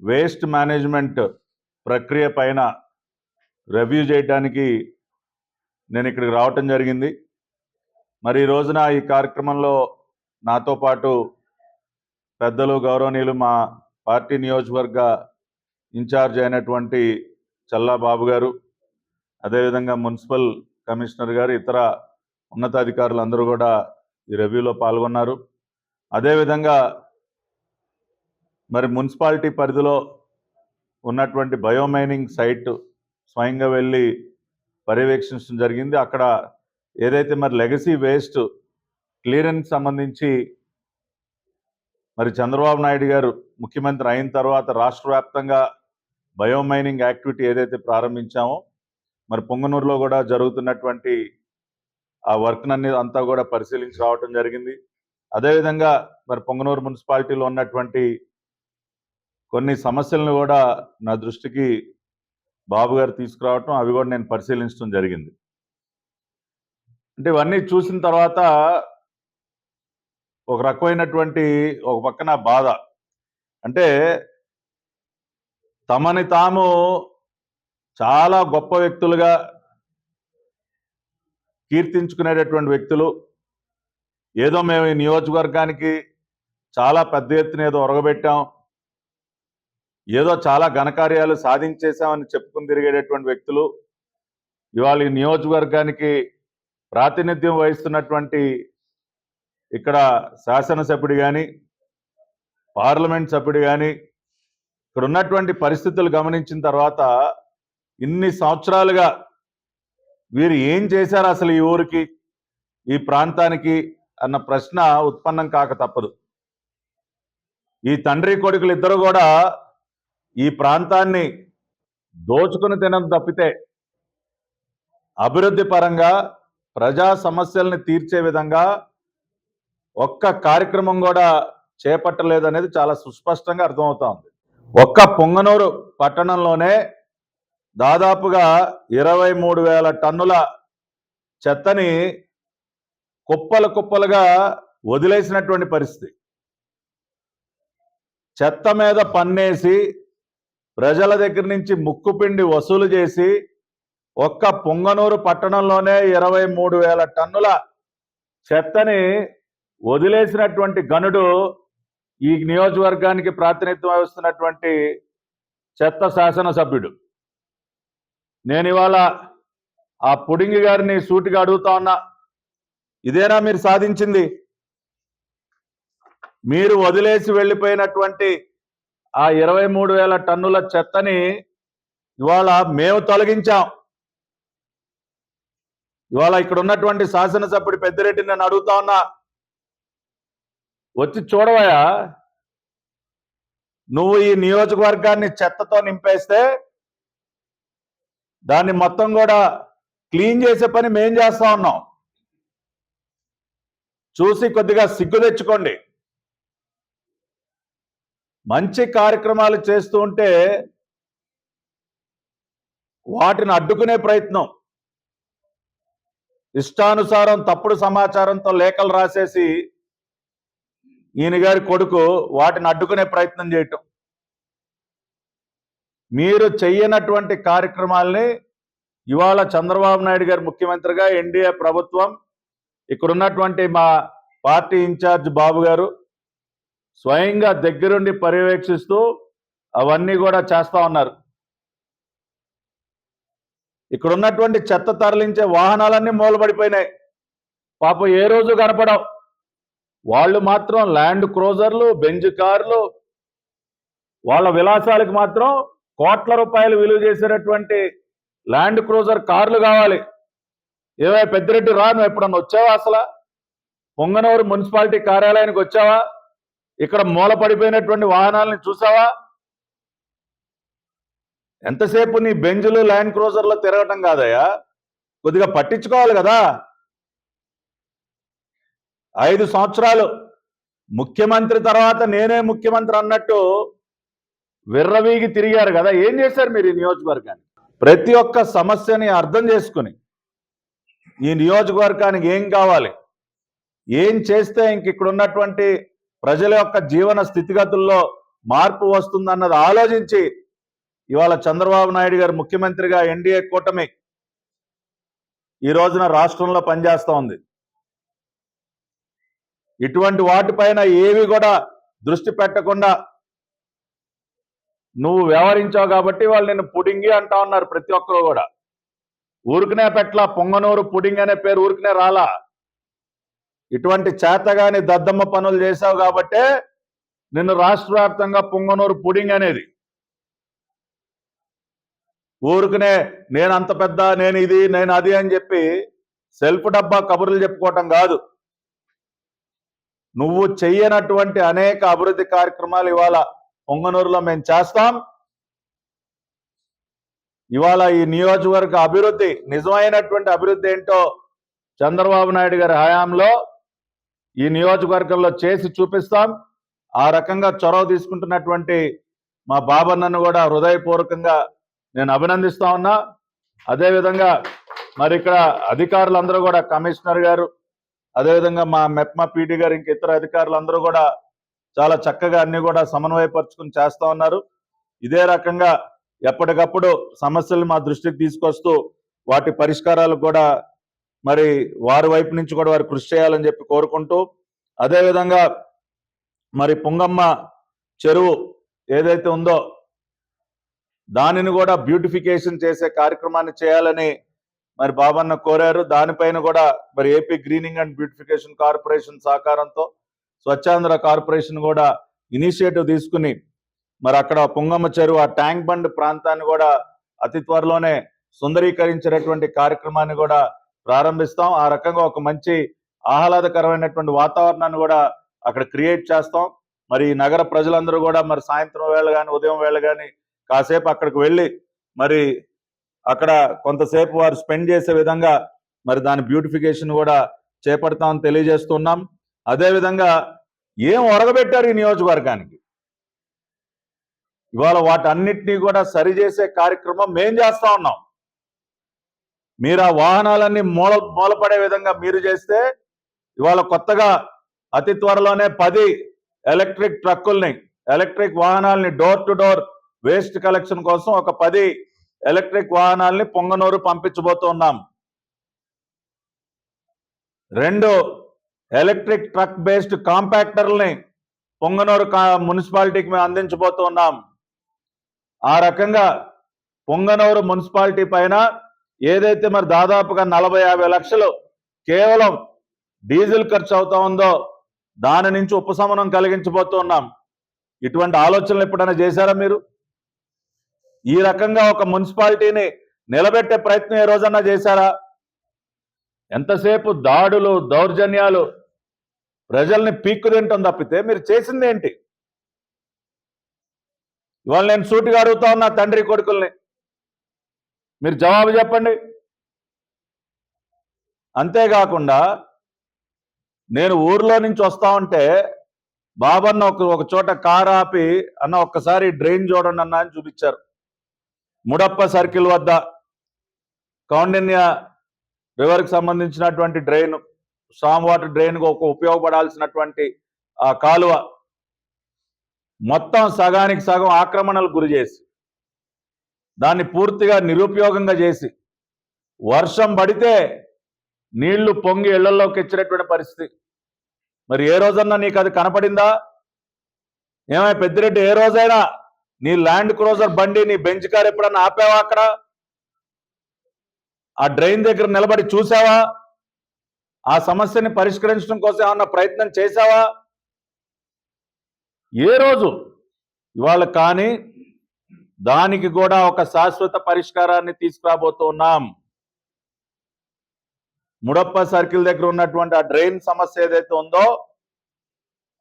Waste management ప్రక్రియ పైన review చేయడానికి నేను ఇక్కడికి రావటం జరిగింది. మరి ఈ రోజున ఈ కార్యక్రమంలో నాతో పాటు పెద్దలు గౌరవనీయులు మా పార్టీ నియోజకవర్గ ఇన్ఛార్జ్ అయినటువంటి చల్లా బాబు గారు, అదేవిధంగా మున్సిపల్ కమిషనర్ గారు, ఇతర ఉన్నతాధికారులు అందరూ కూడా ఈ రివ్యూలో పాల్గొన్నారు. అదేవిధంగా మరి మున్సిపాలిటీ పరిధిలో ఉన్నటువంటి బయోమైనింగ్ సైట్ స్వయంగా వెళ్ళి పర్యవేక్షించడం జరిగింది. అక్కడ ఏదైతే మరి లెగసీ వేస్ట్ క్లియరెన్స్ సంబంధించి మరి చంద్రబాబు నాయుడు గారు ముఖ్యమంత్రి అయిన తర్వాత రాష్ట్ర వ్యాప్తంగా బయోమైనింగ్ యాక్టివిటీ ఏదైతే ప్రారంభించామో మరి పొంగనూరులో కూడా జరుగుతున్నటువంటి ఆ వర్క్ అంతా కూడా పరిశీలించి రావటం జరిగింది. అదేవిధంగా మరి పొంగనూరు మున్సిపాలిటీలో ఉన్నటువంటి కొన్ని సమస్యలను కూడా నా దృష్టికి బాబు గారు తీసుకురావటం, అవి కూడా నేను పరిశీలించడం జరిగింది. అంటే ఇవన్నీ చూసిన తర్వాత ఒక రకమైనటువంటి ఒక పక్కన బాధ, అంటే తమని తాము చాలా గొప్ప వ్యక్తులుగా కీర్తించుకునేటటువంటి వ్యక్తులు, ఏదో మేము ఈ నియోజకవర్గానికి చాలా పెద్ద ఎత్తున ఏదో ఒరగబెట్టాం, ఏదో చాలా ఘనకార్యాలు సాధించేశామని చెప్పుకుని తిరిగేటటువంటి వ్యక్తులు ఇవాళ ఈ నియోజకవర్గానికి ప్రాతినిధ్యం వహిస్తున్నటువంటి ఇక్కడ శాసనసభ్యుడు కానీ పార్లమెంట్ సభ్యుడు కానీ ఇక్కడ ఉన్నటువంటి పరిస్థితులు గమనించిన తర్వాత ఇన్ని సంవత్సరాలుగా వీరు ఏం చేశారు అసలు ఈ ఊరికి, ఈ ప్రాంతానికి అన్న ప్రశ్న ఉత్పన్నం కాక తప్పదు. ఈ తండ్రి కొడుకులు ఇద్దరు కూడా ఈ ప్రాంతాన్ని దోచుకుని తినడం తప్పితే అభివృద్ధి పరంగా ప్రజా సమస్యల్ని తీర్చే విధంగా ఒక్క కార్యక్రమం కూడా చేపట్టలేదనేది చాలా సుస్పష్టంగా అర్థమవుతా ఉంది. ఒక్క పొంగనూరు పట్టణంలోనే దాదాపుగా 23,000 టన్నుల చెత్తని కుప్పలు కుప్పలుగా వదిలేసినటువంటి పరిస్థితి. చెత్త మీద పన్నేసి ప్రజల దగ్గర నుంచి ముక్కుపిండి వసూలు చేసి ఒక్క పొంగనూరు పట్టణంలోనే 23,000 టన్నుల చెత్తని వదిలేసినటువంటి గనుడు ఈ నియోజకవర్గానికి ప్రాతినిధ్యం వహిస్తున్నటువంటి చెత్త శాసనసభ్యుడు. నేను ఇవాళ ఆ పుడింగి గారిని సూటిగా అడుగుతా ఉన్నా, ఇదేనా మీరు సాధించింది? మీరు వదిలేసి వెళ్ళిపోయినటువంటి ఆ 23,000 టన్నుల చెత్తని ఇవాళ మేము తొలగించాం. ఇవాళ ఇక్కడ ఉన్నటువంటి శాసనసభ్యుడు పెద్దిరెడ్డిని నేను అడుగుతా ఉన్నా, వచ్చి చూడవయా, నువ్వు ఈ నియోజకవర్గాన్ని చెత్తతో నింపేస్తే దాన్ని మొత్తం కూడా క్లీన్ చేసే పని మేం చేస్తా ఉన్నాం. చూసి కొద్దిగా సిగ్గు తెచ్చుకోండి. మంచి కార్యక్రమాలు చేస్తూ ఉంటే వాటిని అడ్డుకునే ప్రయత్నం, ఇష్టానుసారం తప్పుడు సమాచారంతో లేఖలు రాసేసి ఈయన గారి కొడుకు వాటిని అడ్డుకునే ప్రయత్నం చేయటం, మీరు చెయ్యనటువంటి కార్యక్రమాల్ని ఇవాళ చంద్రబాబు నాయుడు గారు ముఖ్యమంత్రిగా, ఎన్డీఏ ప్రభుత్వం, ఇక్కడున్నటువంటి మా పార్టీ ఇన్ఛార్జ్ బాబు గారు స్వయంగా దగ్గరుండి పర్యవేక్షిస్తూ అవన్నీ కూడా చేస్తా ఉన్నారు. ఇక్కడ ఉన్నటువంటి చెత్త తరలించే వాహనాలన్నీ మూలబడిపోయినాయి. పాపం ఏ రోజు కనపడవు. వాళ్ళు మాత్రం ల్యాండ్ క్రూజర్లు, బెంజ్ కార్లు, వాళ్ళ విలాసాలకు మాత్రం కోట్ల రూపాయలు విలువ చేసేటటువంటి ల్యాండ్ క్రూజర్ కార్లు కావాలి. ఏవై పెద్దిరెడ్డి రా, నువ్వు ఎప్పుడన్నా వచ్చావా? అసలు పొంగనూరు మున్సిపాలిటీ కార్యాలయానికి వచ్చావా? ఇక్కడ మూల పడిపోయినటువంటి వాహనాలని చూసావా? ఎంతసేపు నీ బెంజులు ల్యాండ్ క్రూజర్లో తిరగటం కాదయ్యా, కొద్దిగా పట్టించుకోవాలి కదా. 5 సంవత్సరాలు ముఖ్యమంత్రి తర్వాత నేనే ముఖ్యమంత్రి అన్నట్టు విర్రవీగి తిరిగారు కదా. ఏం చేశారు మీరు ఈ నియోజకవర్గాన్ని? ప్రతి ఒక్క సమస్యని అర్థం చేసుకుని ఈ నియోజకవర్గానికి ఏం కావాలి, ఏం చేస్తే ఇంక ఇక్కడ ఉన్నటువంటి ప్రజల యొక్క జీవన స్థితిగతుల్లో మార్పు వస్తుందన్నది ఆలోచించి ఇవాళ చంద్రబాబు నాయుడు గారు ముఖ్యమంత్రిగా ఎన్డీఏ కూటమి ఈ రోజున రాష్ట్రంలో పనిచేస్తూ ఉంది. ఇటువంటి వాటిపైన ఏవి కూడా దృష్టి పెట్టకుండా నువ్వు వ్యవహరించావు కాబట్టి వాళ్ళు నిన్ను పుడింగి అంటా ఉన్నారు. ప్రతి ఒక్కరు కూడా ఊరికనే పెట్ల పొంగనూరు పుడింగ్ అనే పేరు ఊరికనే రాలా. ఇటువంటి చేతగాని దద్దమ్మ పనులు చేశావు కాబట్టే నిన్ను రాష్ట్ర వ్యాప్తంగా పొంగనూరు పుడింగ్ అనేది. ఊరికనే నేను అంత పెద్ద, నేను ఇది, నేను అది అని చెప్పి సెల్ఫ్ డబ్బా కబుర్లు చెప్పుకోవటం కాదు. నువ్వు చెయ్యనటువంటి అనేక అభివృద్ధి కార్యక్రమాలు ఇవాళ పొంగనూరులో మేము చేస్తాం. ఇవాళ ఈ నియోజకవర్గ అభివృద్ధి, నిజమైనటువంటి అభివృద్ధి ఏంటో చంద్రబాబు నాయుడు గారి హయాంలో ఈ నియోజకవర్గంలో చేసి చూపిస్తాం. ఆ రకంగా చొరవ తీసుకుంటున్నటువంటి మా బాబన్నను కూడా హృదయపూర్వకంగా నేను అభినందిస్తా ఉన్నా. అదేవిధంగా మరి ఇక్కడ అధికారులందరూ కూడా, కమిషనర్ గారు, అదేవిధంగా మా మెప్మా పీడీ గారు, ఇంక ఇతర అధికారులందరూ కూడా చాలా చక్కగా అన్ని కూడా సమన్వయపరుచుకుని చేస్తా ఉన్నారు. ఇదే రకంగా ఎప్పటికప్పుడు సమస్యలు మా దృష్టికి తీసుకొస్తూ వాటి పరిష్కారాలు కూడా మరి వారి వైపు నుంచి కూడా వారు కృషి చేయాలని చెప్పి కోరుకుంటూ, అదేవిధంగా మరి పుంగమ్మ చెరువు ఏదైతే ఉందో దానిని కూడా బ్యూటిఫికేషన్ చేసే కార్యక్రమాన్ని చేయాలని మరి బాబన్న కోరారు. దానిపైన కూడా మరి AP greening and beautification corporation సహకారంతో స్వచ్ఛాంధ్ర కార్పొరేషన్ కూడా ఇనిషియేటివ్ తీసుకుని మరి అక్కడ పుంగమ్మ చెరువు, ఆ ట్యాంక్ బండ్ ప్రాంతాన్ని కూడా అతి త్వరలోనే సుందరీకరించేటటువంటి కార్యక్రమాన్ని కూడా ప్రారంభిస్తాం. ఆ రకంగా ఒక మంచి ఆహ్లాదకరమైనటువంటి వాతావరణాన్ని కూడా అక్కడ క్రియేట్ చేస్తాం. మరి నగర ప్రజలందరూ కూడా మరి సాయంత్రం వేళ కానీ ఉదయం వేళ కానీ కాసేపు అక్కడికి వెళ్ళి మరి అక్కడ కొంతసేపు వారు స్పెండ్ చేసే విధంగా మరి దాని బ్యూటిఫికేషన్ కూడా చేపడతామని తెలియజేస్తున్నాం. అదేవిధంగా ఏం ఒరగబెట్టారు ఈ నియోజకవర్గానికి, ఇవాళ వాటన్నిటినీ కూడా సరిచేసే కార్యక్రమం మేం చేస్తా ఉన్నాం. మీరు ఆ వాహనాలన్నీ మూలపడే విధంగా మీరు చేస్తే ఇవాళ కొత్తగా అతి త్వరలోనే 10 ఎలక్ట్రిక్ ట్రక్కుల్ని, ఎలక్ట్రిక్ వాహనాలని door to door waste collection కోసం ఒక 10 ఎలక్ట్రిక్ వాహనాలని పొంగనూరు పంపించబోతున్నాం. 2 ఎలక్ట్రిక్ ట్రక్ బేస్డ్ కాంపాక్టర్లని పొంగనూరు మున్సిపాలిటీకి మేము అందించబోతున్నాం. ఆ రకంగా పొంగనూరు మున్సిపాలిటీ పైన ఏదైతే మరి దాదాపుగా 40-50 లక్షలు కేవలం డీజిల్ ఖర్చు అవుతా ఉందో దాని నుంచి ఉపశమనం కలిగించబోతున్నాం. ఇటువంటి ఆలోచనలు ఎప్పుడైనా చేశారా మీరు? ఈ రకంగా ఒక మున్సిపాలిటీని నిలబెట్టే ప్రయత్నం ఏ రోజన్నా చేశారా? ఎంతసేపు దాడులు, దౌర్జన్యాలు, ప్రజల్ని పీక్కు తింటాం తప్పితే మీరు చేసింది ఏంటి? ఇవాళ నేను సూటిగా అడుగుతా ఉన్నా తండ్రి కొడుకుల్ని, మీరు జవాబు చెప్పండి. అంతేకాకుండా నేను ఊర్లో నుంచి వస్తా ఉంటే బాబన్న ఒక చోట కారు ఆపి, అన్న ఒక్కసారి డ్రైన్ చూడండి అన్న అని చూపించారు. ముడప్ప సర్కిల్ వద్ద కౌండిన్య రివర్కి సంబంధించినటువంటి డ్రైన్, స్టామ్ వాటర్ డ్రైన్కు ఒక ఉపయోగపడాల్సినటువంటి ఆ కాలువ మొత్తం సగానికి సగం ఆక్రమణలు గురి చేసి దాన్ని పూర్తిగా నిరుపయోగంగా చేసి వర్షం పడితే నీళ్లు పొంగి ఇళ్లలోకి ఇచ్చినటువంటి పరిస్థితి. మరి ఏ రోజన్నా నీకు అది కనపడిందా? ఏమై పెద్దిరెడ్డి, ఏ రోజైనా నీ ల్యాండ్ క్రూజర్ బండి, నీ బెంచ్ కార్ ఎప్పుడన్నా ఆపావా? అక్కడ ఆ డ్రైన్ దగ్గర నిలబడి చూసావా? ఆ సమస్యని పరిష్కరించడం కోసం ఏమన్నా ప్రయత్నం చేశావా? ఏ రోజు? ఇవాళ కానీ దానికి కూడా ఒక శాశ్వత పరిష్కారాన్ని తీసుకురాబోతున్నాం. ముడప్ప సర్కిల్ దగ్గర ఉన్నటువంటి ఆ డ్రైన్ సమస్య ఏదైతే ఉందో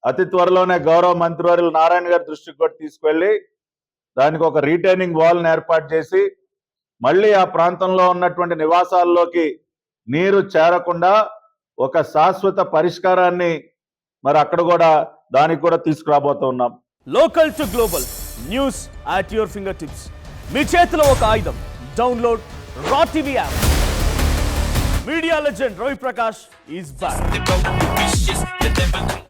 అతి త్వరలోనే గౌరవ మంత్రివర్యులు నారాయణ గారి దృష్టికి కూడా తీసుకువెళ్ళి దానికి ఒక రీటైనింగ్ వాల్ని ఏర్పాటు చేసి మళ్ళీ ఆ ప్రాంతంలో ఉన్నటువంటి నివాసాల్లోకి నీరు చేరకుండా ఒక శాశ్వత పరిష్కారాన్ని మరి అక్కడ కూడా దానికి కూడా తీసుకురాబోతున్నాం. Local to global news at your finger tips. మీ చేతిలో ఒక ఆయుధం. డౌన్లోడ్ రా TV app. Media legend Ravi Prakash is back. The road is vicious.